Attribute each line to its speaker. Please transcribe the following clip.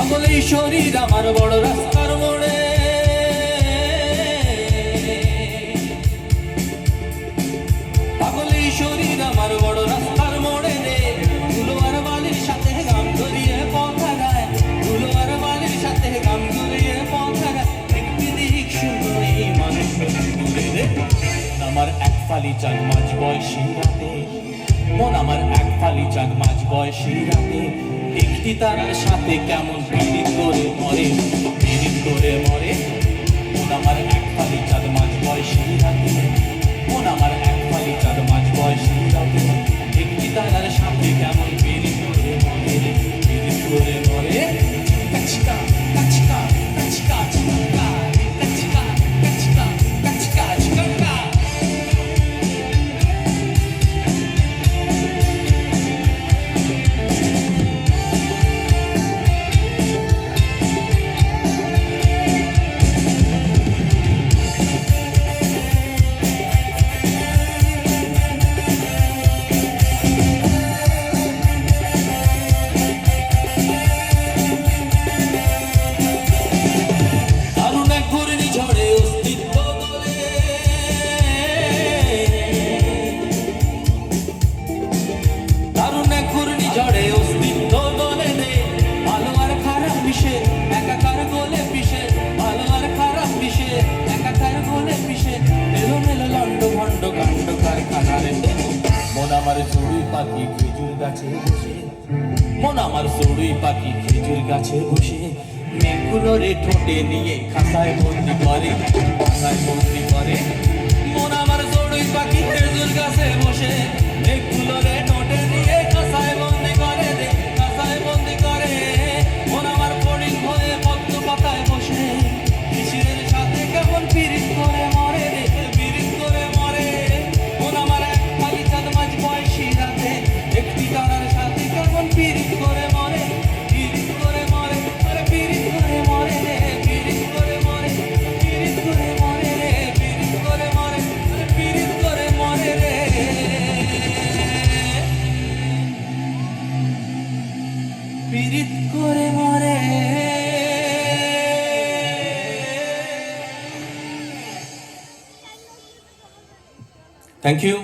Speaker 1: পাগলেই শরীর আমার বড় রাস্তার মোড়ে, পাগলেই শরীর আমার বড় রাস্তার মোড়ে রে। ধুলো আর বালির সাথে গাম ধরিয়ে পথ হারায়, ধুলো আর বালির সাথে গাম ধরিয়ে পথ হারায়। একটি দিক শূন্য এই মানুষ রে। আমার এক ফালি চাঁদ মাঝ বয়সী রাতে, মন আমার এক ফালি চাঁদ মাঝ বয়সী রাতে, একটি তারার সাথে কেমন পীড়িত করে মরে, পীড়িত করে মরে। মন আমার এক ফালি চাঁদ মাঝ বয়সী রাতে, মন আমার এক ফালি চাঁদ মাঝ বয়সী রাতে, একটি তারার সাথে কেমন পীড়িত করে মরে, পীড়িত করে মরে। কাচিকা কাচিকা কাচিকা চিকা, কাচিকা কাচিকা কাচিকা চিকা। ঝড়ে অস্তিত্ব গলে দে, ভালো আর খারাপ মিশে একাকার গোলে পিষে, ভালো আর খারাপ মিশে একাকার গোলে পিষে, এলো মেলো লন্ড ভন্ড কাণ্ড কারখানা রে। মন আমার চড়ুই পাখি খেজুর গাছে বসে, মন আমার চড়ুই পাখি খেজুর গাছে বসে, মেঘগুলো রে ঠোঁটে নিয়ে খাসায় বন্দি করে, খাসায় বন্দি করে। মন আমার চড়ুই পাখি খেজুর গাছে বসে, মেঘগুলো রে ঠোঁটে নিয়ে খাসায় বন্দি করে রে, খাসায় বন্দি করে। মন আমার ফড়িং হয়ে পদ্ম পাতায় বসে, শিশিরের সাথে কেমন পীড়িত করে মরে রে, পীড়িত করে মরে। মন আমার এক ফালি চাঁদ মাঝ বয়সী রাতে, একটি তারার সাথে কেমন পীড়িত করে মরে, পীড়িত করে মরে, আরে পীড়িত করে মরে রে, পীড়িত করে মরে, পীড়িত করে মরে রে, পীড়িত করে মরে, আরে পীড়িত করে মরে রে, পীড়িত করে মরে। Thank you.